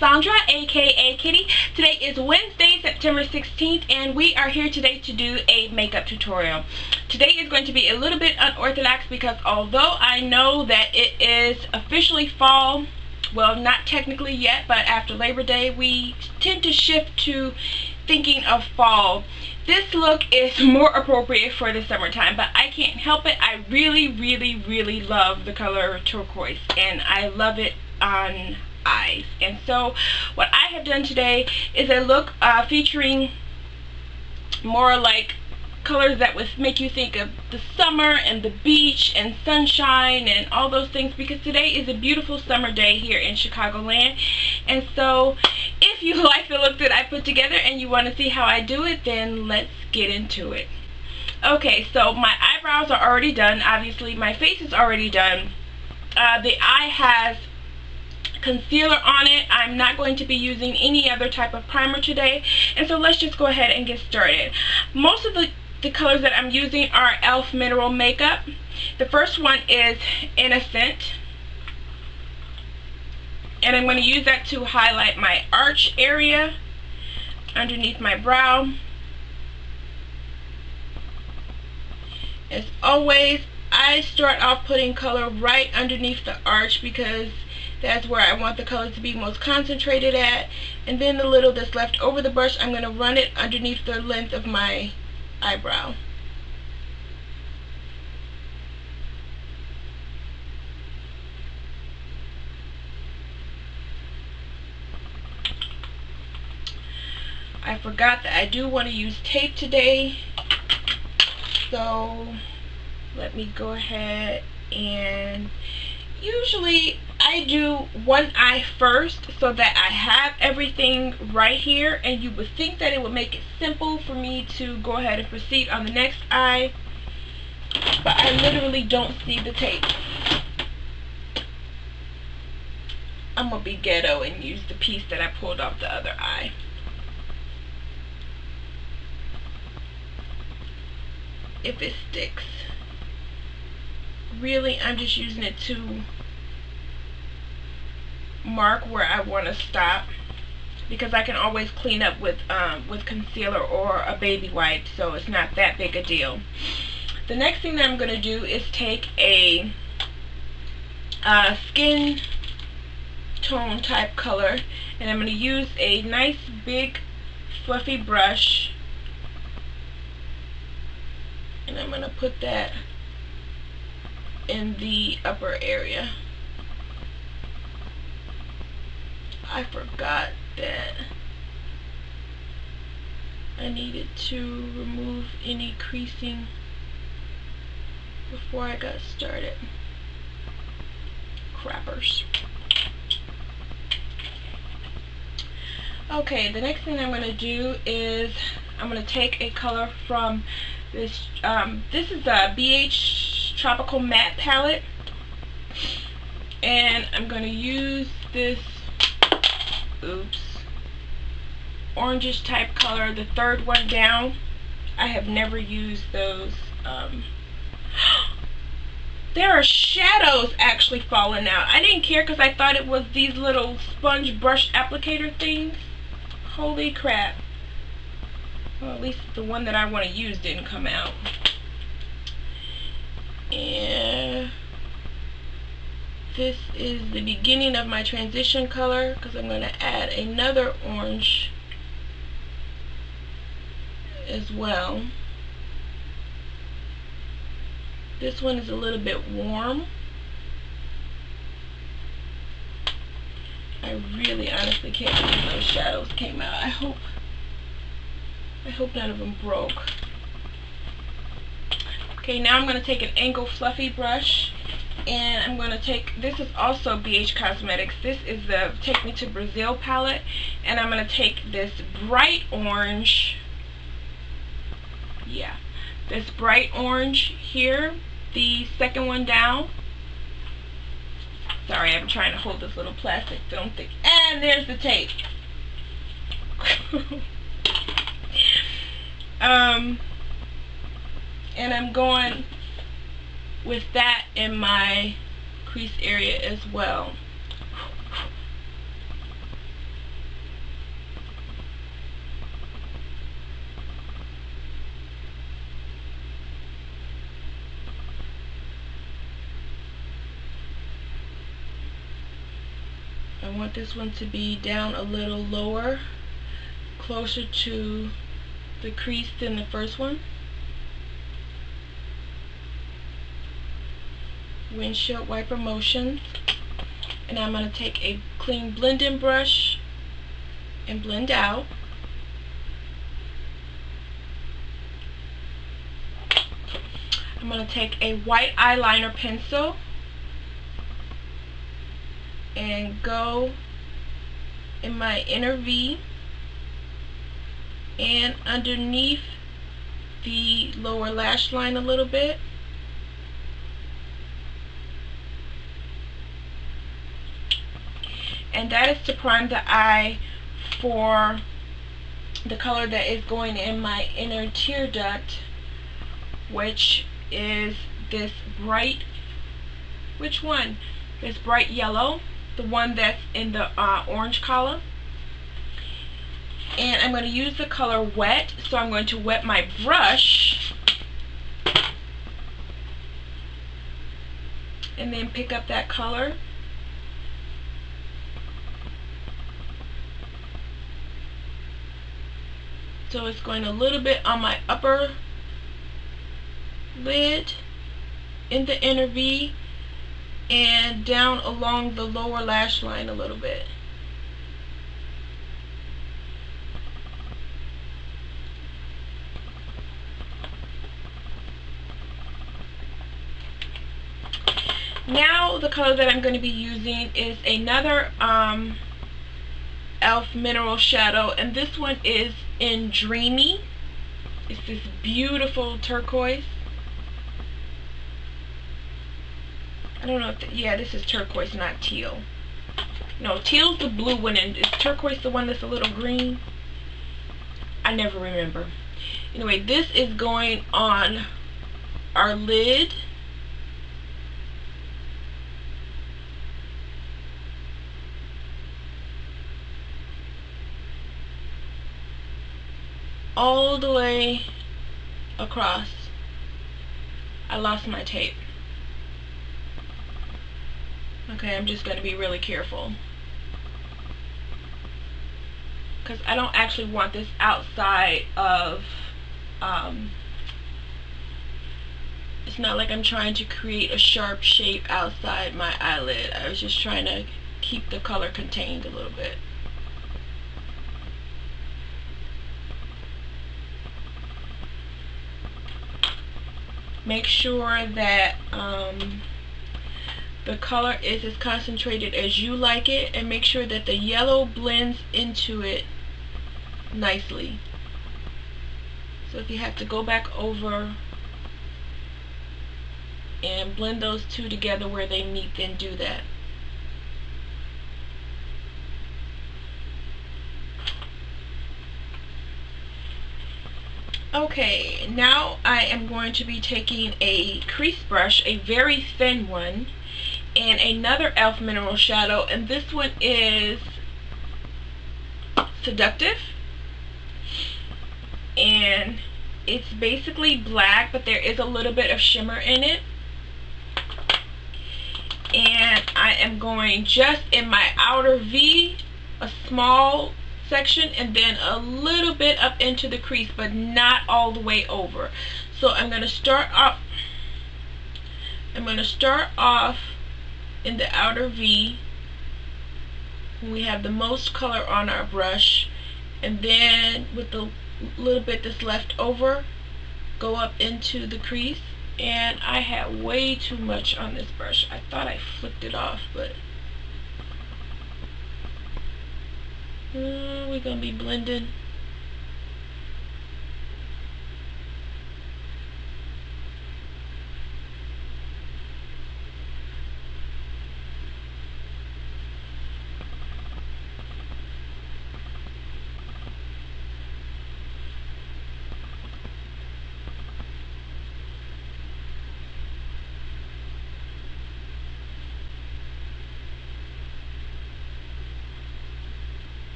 Sondra, aka Kitty. Today is Wednesday, September 16th, and we are here today to do a makeup tutorial. Today is going to be a little bit unorthodox because although I know that it is officially fall, well, not technically yet, but after Labor Day, we tend to shift to thinking of fall. This look is more appropriate for the summertime, but I can't help it. I really love the color turquoise, and I love it on eyes. And so what I have done today is a look featuring more like colors that would make you think of the summer and the beach and sunshine and all those things, because today is a beautiful summer day here in Chicagoland. And so if you like the look that I put together and you want to see how I do it, then let's get into it. Okay, so my eyebrows are already done. Obviously my face is already done. The eye has concealer on it. I'm not going to be using any other type of primer today, and so let's just go ahead and get started. Most of the colors that I'm using are e.l.f. mineral makeup. The first one is Innocent, and I'm going to use that to highlight my arch area underneath my brow. As always, I start off putting color right underneath the arch because that's where I want the color to be most concentrated at, and then the little that's left over the brush, I'm going to run it underneath the length of my eyebrow. I forgot that I do want to use tape today, so let me go ahead and usually I do one eye first so that I have everything right here, and you would think that it would make it simple for me to go ahead and proceed on the next eye, but I literally don't see the tape. I'm gonna be ghetto and use the piece that I pulled off the other eye. If it sticks. Really, I'm just using it to mark where I want to stop, because I can always clean up with concealer or a baby wipe, so it's not that big a deal. The next thing that I'm going to do is take a skin tone type color, and I'm going to use a nice big fluffy brush, and I'm going to put that in the upper area. I forgot that I needed to remove any creasing before I got started. Crappers. Okay, the next thing I'm going to do is I'm going to take a color from this this is a BH Tropical Matte palette, and I'm going to use this orangish type color, the third one down. I have never used those. There are shadows actually falling out. I didn't care because I thought it was these little sponge brush applicator things. Holy crap. Well, at least the one that I want to use didn't come out. And this is the beginning of my transition color, because I'm going to add another orange as well. This one is a little bit warm. I really honestly can't believe those shadows came out. I hope none of them broke. Okay, now I'm going to take an angled fluffy brush, and I'm going to take, this is also BH Cosmetics, this is the Take Me to Brazil palette, and I'm going to take this bright orange, this bright orange here, the second one down, Sorry, I'm trying to hold this little plastic film thing. And there's the tape. And I'm going with that in my crease area as well. I want this one to be down a little lower, closer to the crease than the first one. Windshield wiper motions. And I'm going to take a clean blending brush and blend out. I'm going to take a white eyeliner pencil and go in my inner V and underneath the lower lash line a little bit. And that is to prime the eye for the color that is going in my inner tear duct, which is this bright, which one? This bright yellow, the one that's in the orange color. And I'm going to use the color wet, so I'm going to wet my brush and then pick up that color. So it's going a little bit on my upper lid, in the inner V, and down along the lower lash line a little bit. Now the color that I'm going to be using is another e.l.f. mineral shadow, and this one is in Dreamy. It's this beautiful turquoise. I don't know if yeah, this is turquoise, not teal. No, teal's the blue one, and is turquoise the one that's a little green? I never remember. Anyway, this is going on our lid. All the way across. I lost my tape. Okay, I'm just going to be really careful, because I don't actually want this outside of, it's not like I'm trying to create a sharp shape outside my eyelid. I was just trying to keep the color contained a little bit. Make sure that the color is as concentrated as you like it, and make sure that the yellow blends into it nicely. So if you have to go back over and blend those two together where they meet, then do that. Okay, now I am going to be taking a crease brush, a very thin one, and another e.l.f. mineral shadow, and this one is Seductive, and it's basically black, but there is a little bit of shimmer in it. And I am going just in my outer V, a small section, and then a little bit up into the crease, but not all the way over. So I'm going to start off in the outer V when we have the most color on our brush, and then with the little bit that's left over, go up into the crease. And I had way too much on this brush. I thought I flicked it off, but we're gonna be blending.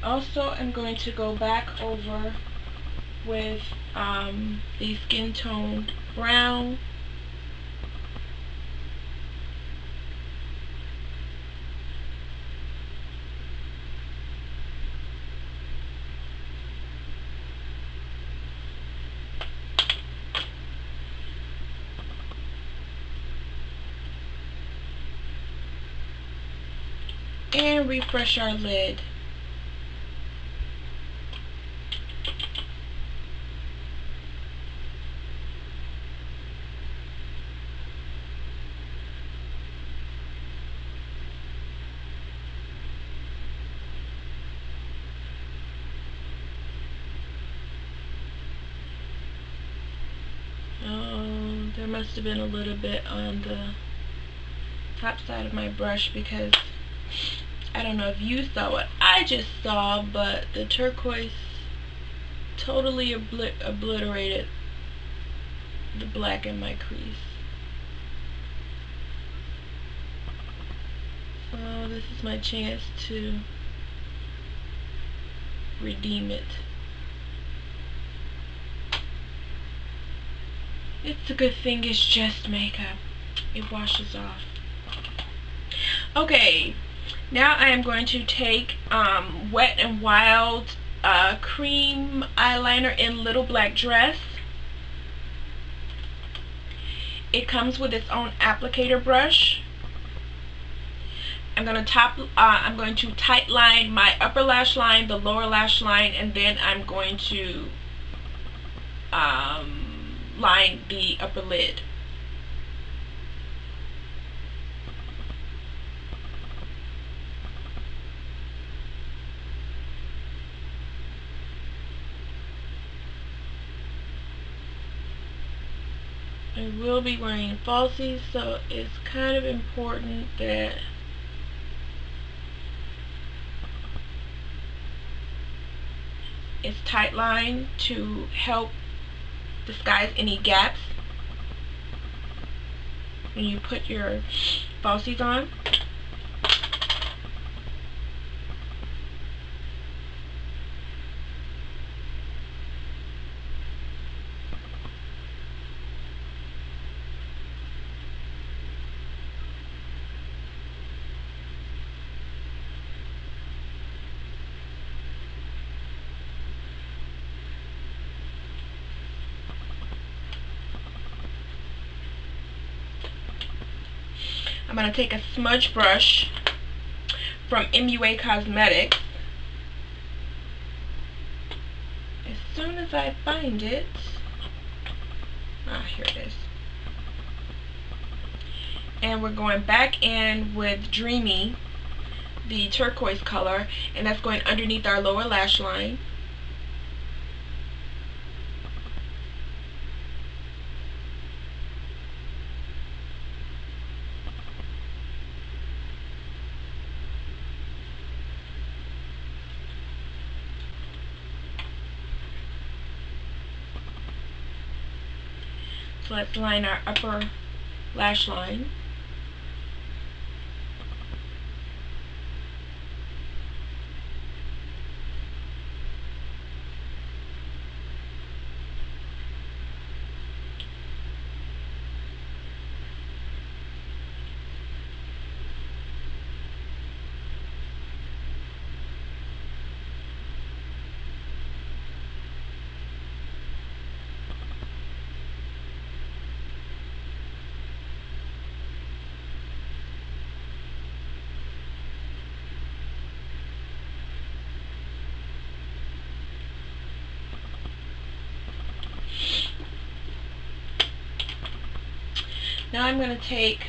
also am going to go back over with the skin tone brown. And refresh our lid. There must have been a little bit on the top side of my brush, because I don't know if you saw what I just saw, but the turquoise totally obliterated the black in my crease. So this is my chance to redeem it. It's a good thing it's just makeup. It washes off. Okay, now I am going to take Wet n Wild cream eyeliner in Little Black Dress. It comes with its own applicator brush. I'm going to tight line my upper lash line, the lower lash line, and then I'm going to line the upper lid. I will be wearing falsies, so it's kind of important that it's tight lined to help disguise any gaps when you put your falsies on. I'm going to take a smudge brush from MUA Cosmetics. As soon as I find it, here it is. And we're going back in with Dreamy, the turquoise color, and that's going underneath our lower lash line. So let's line our upper lash line. Now I'm going to take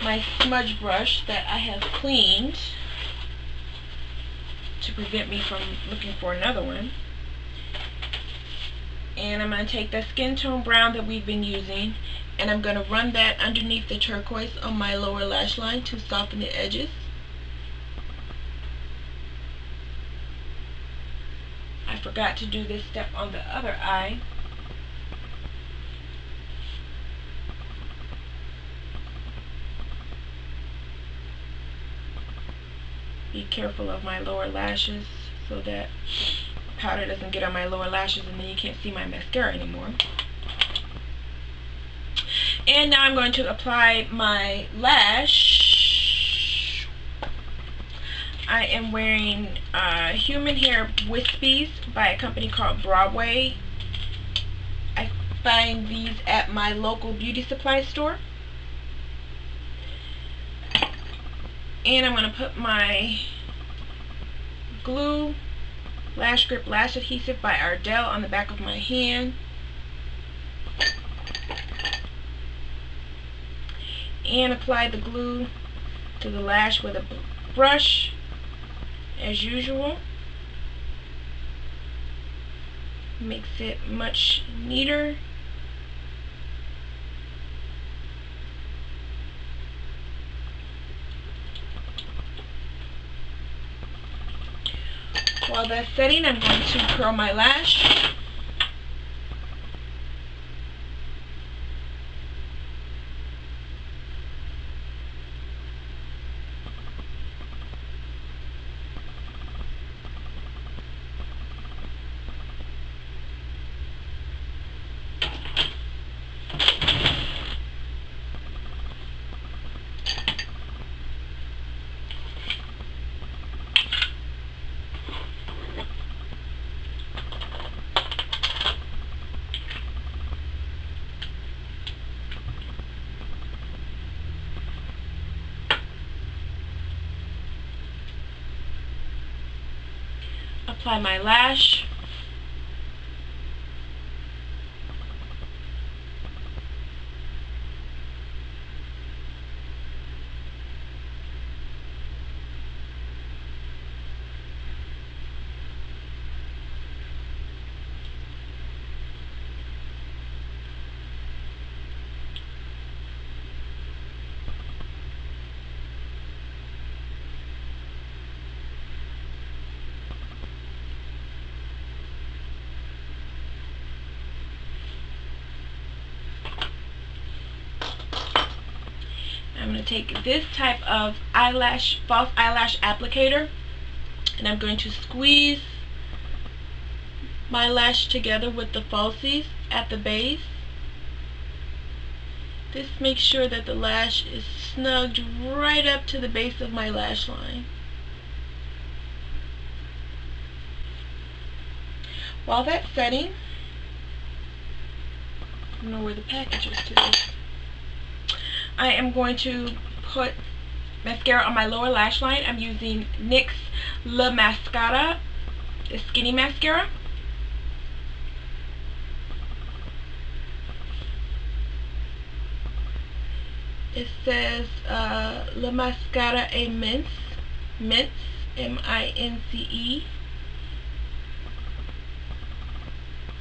my smudge brush that I have cleaned to prevent me from looking for another one. And I'm going to take that skin tone brown that we've been using, and I'm going to run that underneath the turquoise on my lower lash line to soften the edges. I forgot to do this step on the other eye. be careful of my lower lashes so that powder doesn't get on my lower lashes and then you can't see my mascara anymore. And now I'm going to apply my lash. I am wearing human hair wispies by a company called Broadway. I find these at my local beauty supply store. And I'm going to put my glue Lash Grip Lash Adhesive by Ardell on the back of my hand. And apply the glue to the lash with a brush as usual. Makes it much neater. While that's setting, I'm going to curl my lash. Apply my lash. I'm going to take this type of false eyelash applicator, and I'm going to squeeze my lash together with the falsies at the base. This makes sure that the lash is snugged right up to the base of my lash line. While that's setting, I don't know where the package is today. I am going to put mascara on my lower lash line. I'm using NYX Le Mascara, the skinny mascara. It says Le Mascara et Mince, M-I-N-C-E.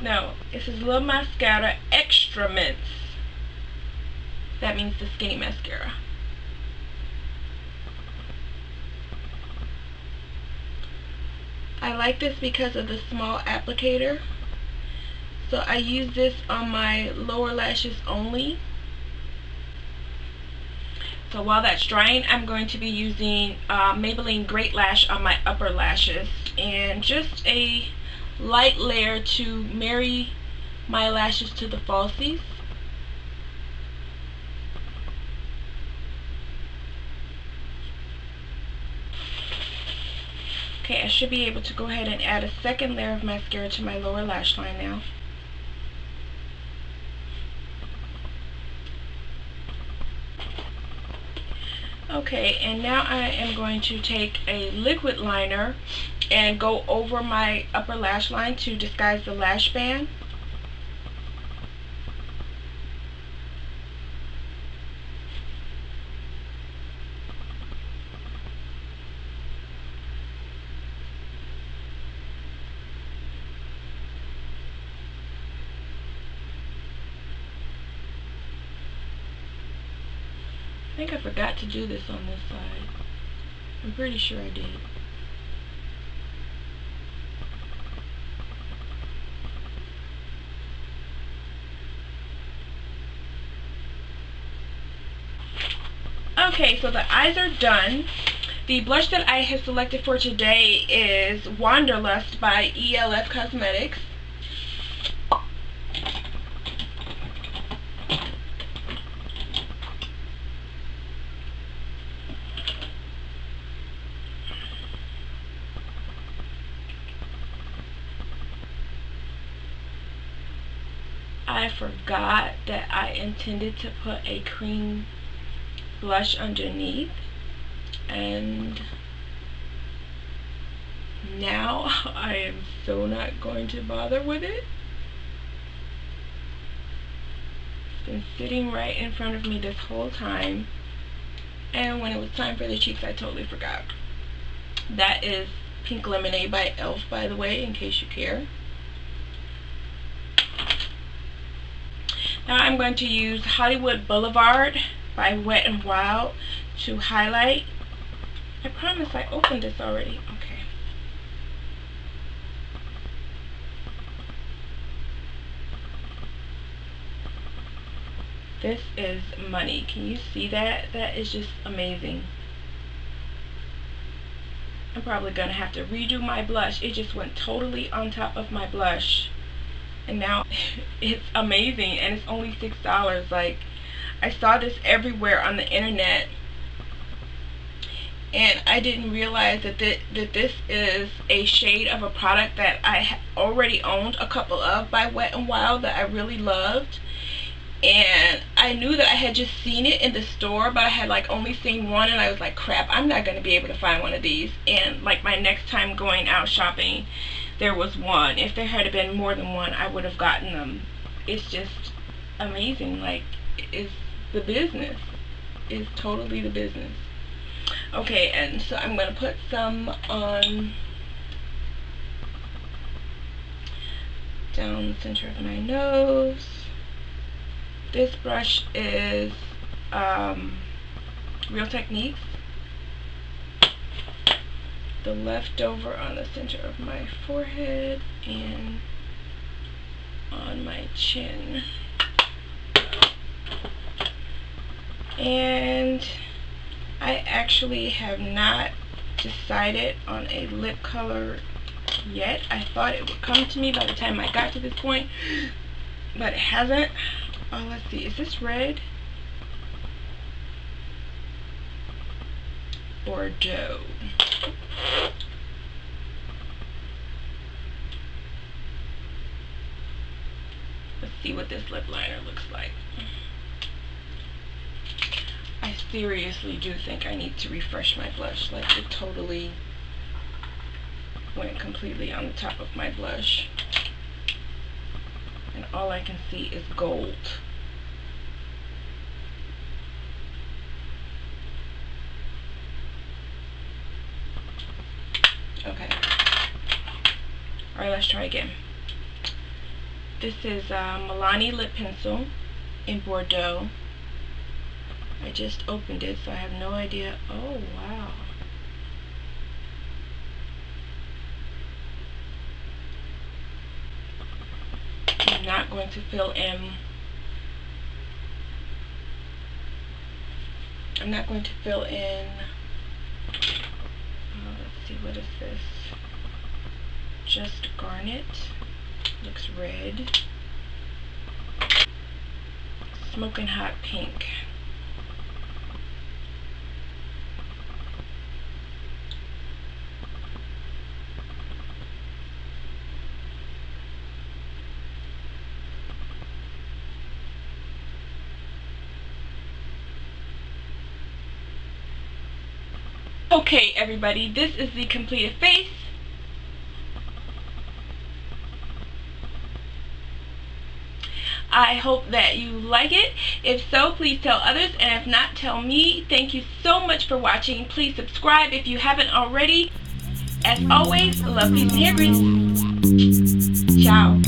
No, it says Le Mascara Extra Mince. That means the skinny mascara. I like this because of the small applicator. So I use this on my lower lashes only. So while that's drying, I'm going to be using Maybelline Great Lash on my upper lashes. And just a light layer to marry my lashes to the falsies. Okay, I should be able to go ahead and add a second layer of mascara to my lower lash line now. Okay, and now I am going to take a liquid liner and go over my upper lash line to disguise the lash band. I think I forgot to do this on this side. I'm pretty sure I did. Okay, so the eyes are done. The blush that I have selected for today is Wanderlust by ELF Cosmetics. I forgot that I intended to put a cream blush underneath, and now I am so not going to bother with it. It's been sitting right in front of me this whole time, and when it was time for the cheeks, I totally forgot. That is Pink Lemonade by ELF, by the way, in case you care. Now I'm going to use Hollywood Boulevard by Wet n Wild to highlight. I promise I opened this already. Okay. This is money. Can you see that? That is just amazing. I'm probably going to have to redo my blush. It just went totally on top of my blush. And now it's amazing, and it's only $6. Like, I saw this everywhere on the internet, and I didn't realize that this is a shade of a product that I already owned a couple of by Wet n Wild that I really loved. And I knew that I had just seen it in the store, but I had like only seen one, and I was like, crap, I'm not going to be able to find one of these. And like my next time going out shopping, there was one. If there had been more than one, I would have gotten them. It's just amazing. Like, it's the business. It's totally the business. Okay, and so I'm going to put some on down the center of my nose. This brush is Real Techniques. The leftover on the center of my forehead and on my chin. And I actually have not decided on a lip color yet. I thought it would come to me by the time I got to this point, but it hasn't. Oh, let's see, is this red? Bordeaux. Let's see what this lip liner looks like. I seriously do think I need to refresh my blush. Like, it totally went completely on the top of my blush, and all I can see is gold. Okay. Alright, let's try again. This is Milani lip pencil in Bordeaux. I just opened it, so I have no idea. Oh, wow. I'm not going to fill in. Let's see, what is this? Just Garnet. Looks red. Smoking Hot Pink. Okay, everybody, this is the completed face. I hope that you like it. If so, please tell others, and if not, tell me. Thank you so much for watching. Please subscribe if you haven't already. As always, love, peace, and hair grease. Ciao.